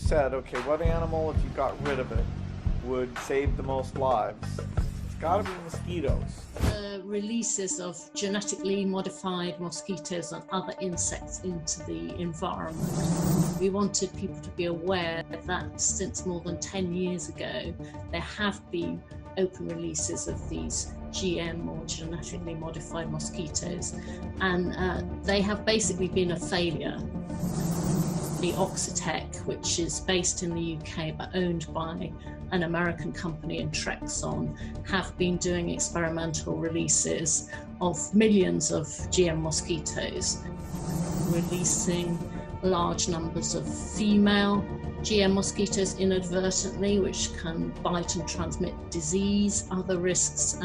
said, okay, what animal, if you got rid of it, would save the most lives? It's got to be mosquitoes. Releases of genetically modified mosquitoes and other insects into the environment. We wanted people to be aware that since more than 10 years ago, there have been open releases of these GM or genetically modified mosquitoes, and they have basically been a failure. The Oxitec, which is based in the UK but owned by an American company in Trexon, have been doing experimental releases of millions of GM mosquitoes, releasing large numbers of female GM mosquitoes inadvertently, which can bite and transmit disease. Other risks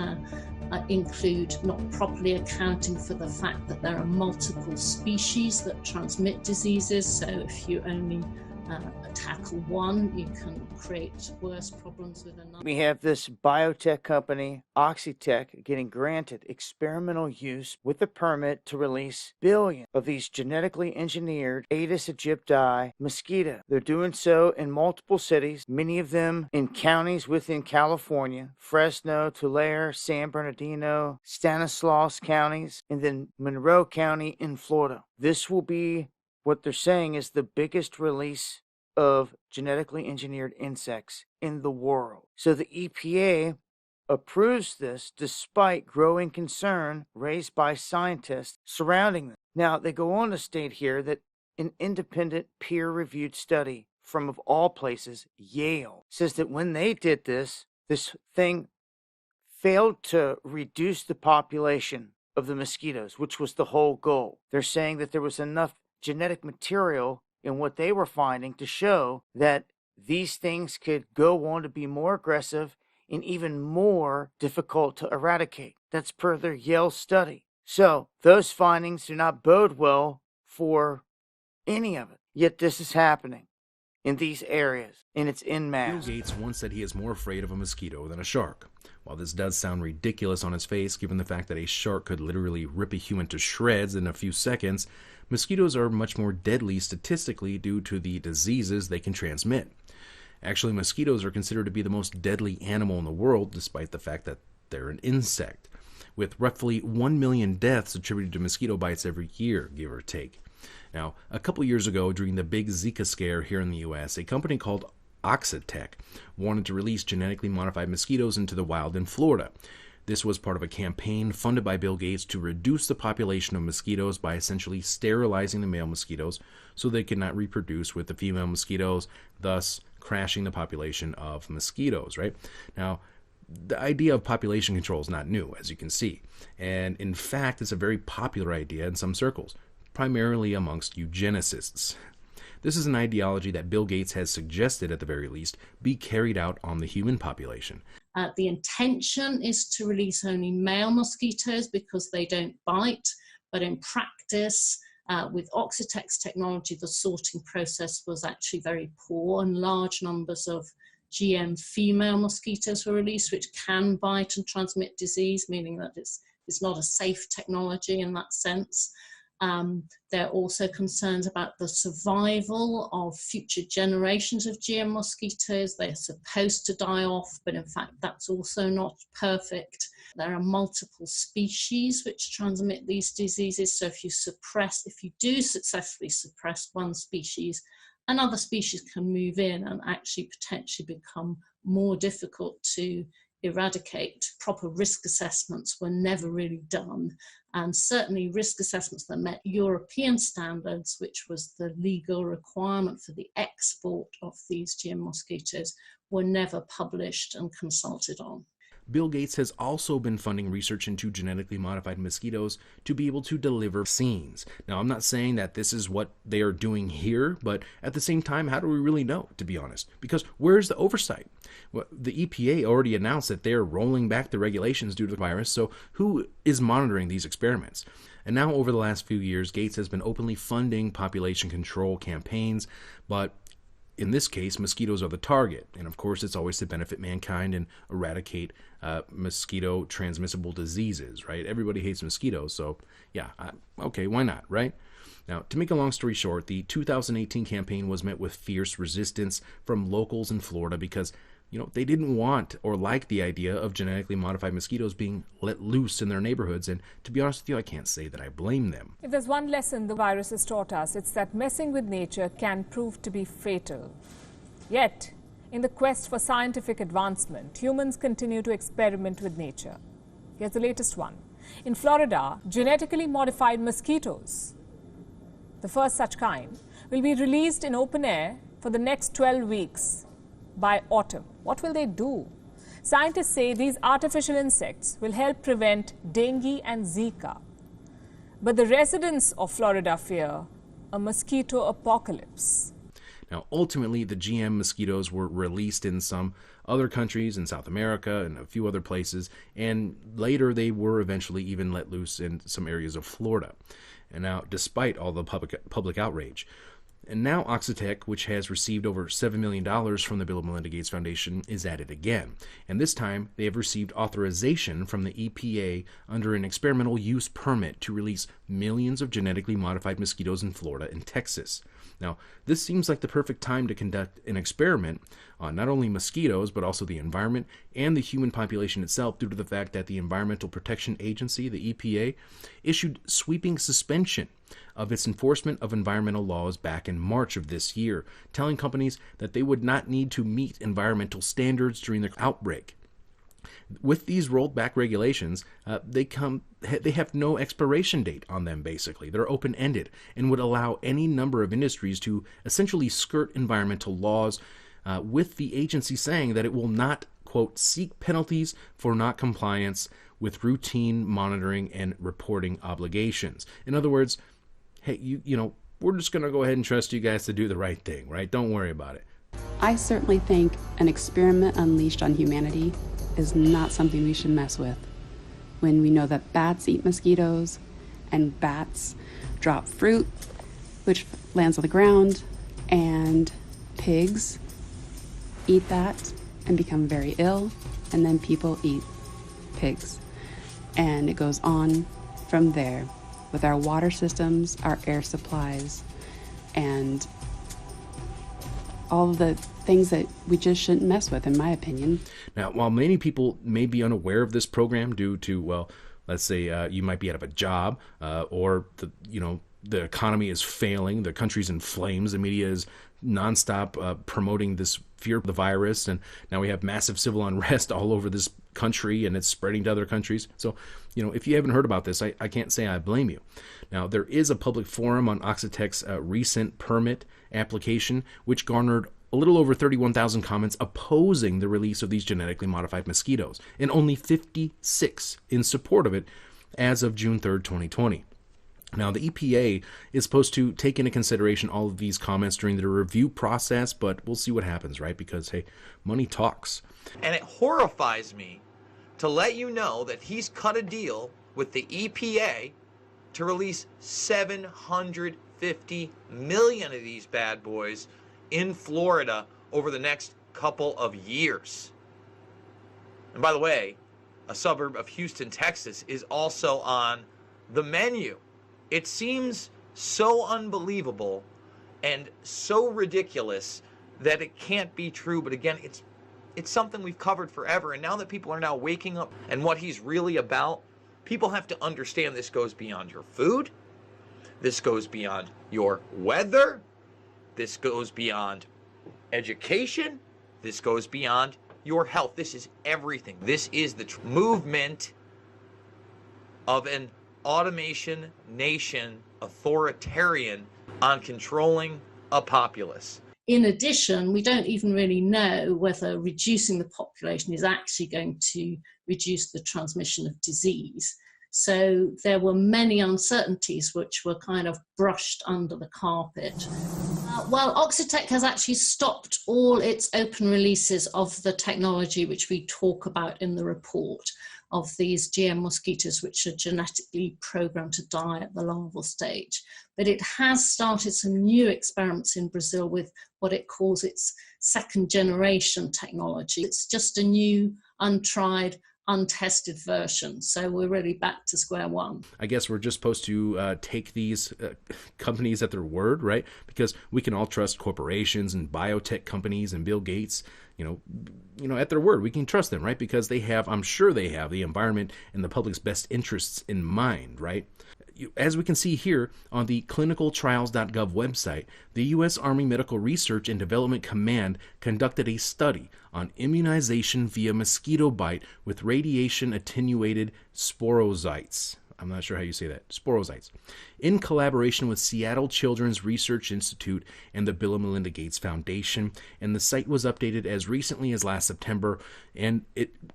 include not properly accounting for the fact that there are multiple species that transmit diseases. So if you only tackle one, you can create worse problems with another. We have this biotech company, Oxitec, getting granted experimental use with a permit to release billions of these genetically engineered Aedes aegypti mosquito. They're doing so in multiple cities, many of them in counties within California, Fresno, Tulare, San Bernardino, Stanislaus counties, and then Monroe County in Florida. This will be what they're saying is the biggest release of genetically engineered insects in the world. So the EPA approves this despite growing concern raised by scientists surrounding them. Now, they go on to state here that an independent peer-reviewed study from, of all places, Yale, says that when they did this thing failed to reduce the population of the mosquitoes, which was the whole goal. They're saying that there was enough genetic material in what they were finding to show that these things could go on to be more aggressive and even more difficult to eradicate. That's per their Yale study. So those findings do not bode well for any of it. Yet this is happening in these areas, and it's en masse. Bill Gates once said he is more afraid of a mosquito than a shark. While this does sound ridiculous on its face, given the fact that a shark could literally rip a human to shreds in a few seconds, mosquitoes are much more deadly statistically due to the diseases they can transmit. Actually, mosquitoes are considered to be the most deadly animal in the world, despite the fact that they're an insect, with roughly 1 million deaths attributed to mosquito bites every year, give or take. Now, a couple years ago, during the big Zika scare here in the US, a company called Oxitec wanted to release genetically modified mosquitoes into the wild in Florida. This was part of a campaign funded by Bill Gates to reduce the population of mosquitoes by essentially sterilizing the male mosquitoes so they could not reproduce with the female mosquitoes, thus crashing the population of mosquitoes, right? Now, the idea of population control is not new, as you can see. And in fact, it's a very popular idea in some circles, primarily amongst eugenicists. This is an ideology that Bill Gates has suggested, at the very least, be carried out on the human population. The intention is to release only male mosquitoes because they don't bite, but in practice, with Oxitec's technology, the sorting process was actually very poor, and large numbers of GM female mosquitoes were released, which can bite and transmit disease, meaning that it's not a safe technology in that sense. There are also concerns about the survival of future generations of GM mosquitoes. They're supposed to die off, but in fact, that's also not perfect. There are multiple species which transmit these diseases. So if you do successfully suppress one species, another species can move in and actually potentially become more difficult to eradicate. Proper risk assessments were never really done, and certainly risk assessments that met European standards, which was the legal requirement for the export of these GM mosquitoes, were never published and consulted on. Bill Gates has also been funding research into genetically modified mosquitoes to be able to deliver vaccines. Now, I'm not saying that this is what they are doing here, but at the same time, how do we really know, to be honest? Because where's the oversight? Well, the EPA already announced that they're rolling back the regulations due to the virus, so who is monitoring these experiments? And now, over the last few years, Gates has been openly funding population control campaigns, but in this case, mosquitoes are the target. And of course, it's always to benefit mankind and eradicate mosquito transmissible diseases, right? Everybody hates mosquitoes, so yeah, okay, why not, right? Now, to make a long story short, the 2018 campaign was met with fierce resistance from locals in Florida because, they didn't want or like the idea of genetically modified mosquitoes being let loose in their neighborhoods. And to be honest with you, I can't say that I blame them. If there's one lesson the virus has taught us, it's that messing with nature can prove to be fatal. Yet, in the quest for scientific advancement, humans continue to experiment with nature. Here's the latest one. In Florida, genetically modified mosquitoes, the first such kind, will be released in open air for the next 12 weeks by autumn. What will they do? Scientists say these artificial insects will help prevent dengue and Zika. But the residents of Florida fear a mosquito apocalypse. Now, ultimately, the GM mosquitoes were released in some other countries in South America and a few other places, and later they were eventually even let loose in some areas of Florida. And now, despite all the public outrage, and now Oxitec, which has received over $7 million from the Bill and Melinda Gates Foundation, is at it again. And this time, they have received authorization from the EPA under an experimental use permit to release millions of genetically modified mosquitoes in Florida and Texas. Now, this seems like the perfect time to conduct an experiment on not only mosquitoes, but also the environment and the human population itself, due to the fact that the Environmental Protection Agency, the EPA, issued sweeping suspension of its enforcement of environmental laws back in March of this year, telling companies that they would not need to meet environmental standards during the outbreak. With these rolled back regulations, they have no expiration date on them, basically. They're open-ended and would allow any number of industries to essentially skirt environmental laws, with the agency saying that it will not, quote, seek penalties for not compliance with routine monitoring and reporting obligations. In other words, hey, we're just going to go ahead and trust you guys to do the right thing, right? Don't worry about it. I certainly think an experiment unleashed on humanity is not something we should mess with. When we know that bats eat mosquitoes and bats drop fruit, which lands on the ground, and pigs eat that and become very ill, and then people eat pigs. And it goes on from there with our water systems, our air supplies, and all of the things that we just shouldn't mess with, in my opinion. Now, while many people may be unaware of this program due to, well, let's say you might be out of a job, or the economy is failing, the country's in flames, the media is nonstop promoting this fear of the virus, and now we have massive civil unrest all over this country, and it's spreading to other countries. So, if you haven't heard about this, I can't say I blame you. Now, there is a public forum on Oxitec's recent permit application, which garnered a little over 31,000 comments opposing the release of these genetically modified mosquitoes, and only 56 in support of it as of June 3rd, 2020. Now, the EPA is supposed to take into consideration all of these comments during the review process, but we'll see what happens, right? Because, hey, money talks. And it horrifies me to let you know that he's cut a deal with the EPA to release 750 million of these bad boys in Florida over the next couple of years. And by the way, a suburb of Houston, Texas is also on the menu. It seems so unbelievable and so ridiculous that it can't be true. But again, it's something we've covered forever. And now that people are now waking up and what he's really about, people have to understand this goes beyond your food. This goes beyond your weather. This goes beyond education. This goes beyond your health. This is everything. This is the movement of an automation nation authoritarian on controlling a populace. In addition, we don't even really know whether reducing the population is actually going to reduce the transmission of disease. So there were many uncertainties which were kind of brushed under the carpet. Well, Oxitec has actually stopped all its open releases of the technology which we talk about in the report. of these GM mosquitoes, which are genetically programmed to die at the larval stage. But it has started some new experiments in Brazil with what it calls its second generation technology. It's just a new, untried, untested version. So we're really back to square one. I guess we're just supposed to take these companies at their word, right? Because we can all trust corporations and biotech companies and Bill Gates, you know, at their word. We can trust them, right? Because they have, I'm sure they have the environment and the public's best interests in mind, right? As we can see here on the clinicaltrials.gov website, the U.S. Army Medical Research and Development Command conducted a study on immunization via mosquito bite with radiation-attenuated sporozoites. I'm not sure how you say that. Sporozoites. In collaboration with Seattle Children's Research Institute and the Bill and Melinda Gates Foundation, and the site was updated as recently as last September, and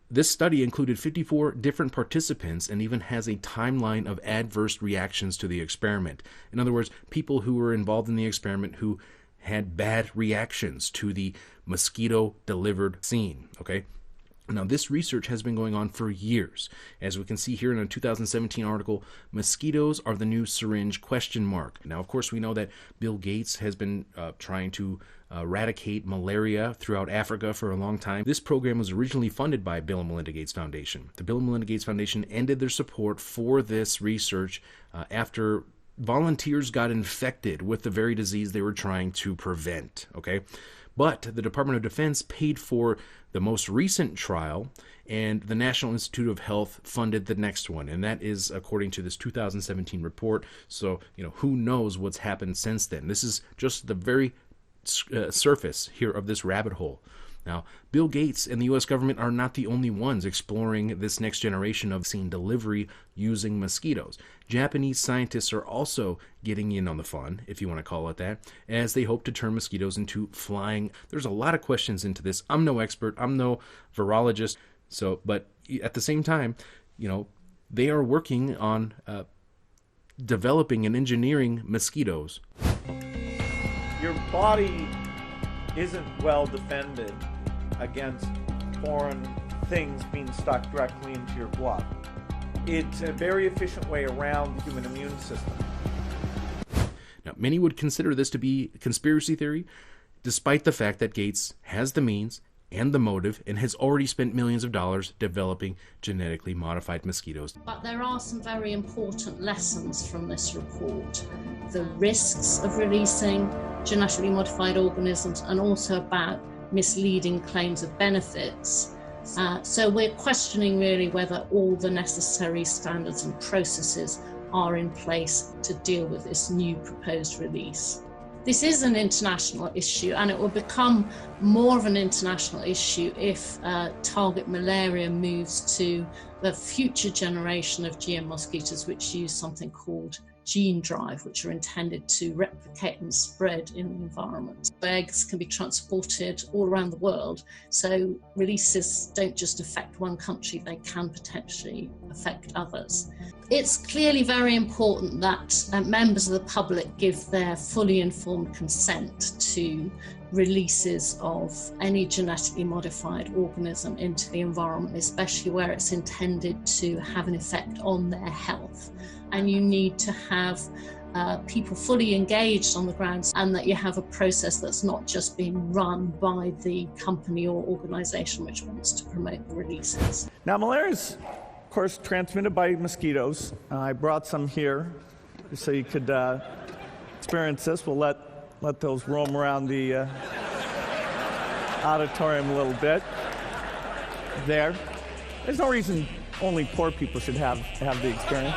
this study included 54 different participants and even has a timeline of adverse reactions to the experiment. In other words, people who were involved in the experiment who had bad reactions to the mosquito-delivered vaccine, okay? Now, this research has been going on for years. As we can see here in a 2017 article, mosquitoes are the new syringe ? Now, of course, we know that Bill Gates has been trying to eradicate malaria throughout Africa for a long time. This program was originally funded by Bill and Melinda Gates Foundation. The Bill and Melinda Gates Foundation ended their support for this research after volunteers got infected with the very disease they were trying to prevent, okay? But the Department of Defense paid for the most recent trial, and the National Institute of Health funded the next one. And that is according to this 2017 report. So, who knows what's happened since then. This is just the very surface here of this rabbit hole. Now, Bill Gates and the U.S. government are not the only ones exploring this next generation of vaccine delivery using mosquitoes. Japanese scientists are also getting in on the fun, if you want to call it that, as they hope to turn mosquitoes into flying. There's a lot of questions into this. I'm no expert. I'm no virologist. But at the same time, they are working on developing and engineering mosquitoes. Your body isn't well defended against foreign things being stuck directly into your blood. It's a very efficient way around the human immune system. Now, many would consider this to be conspiracy theory, despite the fact that Gates has the means and the motive and has already spent millions of dollars developing genetically modified mosquitoes. But there are some very important lessons from this report. The risks of releasing genetically modified organisms, and also about misleading claims of benefits. So we're questioning really whether all the necessary standards and processes are in place to deal with this new proposed release. This is an international issue, and it will become more of an international issue if target malaria moves to the future generation of GM mosquitoes, which use something called gene drive, which are intended to replicate and spread in the environment. Eggs can be transported all around the world, so releases don't just affect one country, they can potentially affect others. It's clearly very important that members of the public give their fully informed consent to releases of any genetically modified organism into the environment, especially where it's intended to have an effect on their health. And you need to have people fully engaged on the grounds, and that you have a process that's not just being run by the company or organization which wants to promote the releases. Now, malaria is, of course, transmitted by mosquitoes. I brought some here so you could experience this. We'll let those roam around the auditorium a little bit. There's no reason only poor people should have the experience.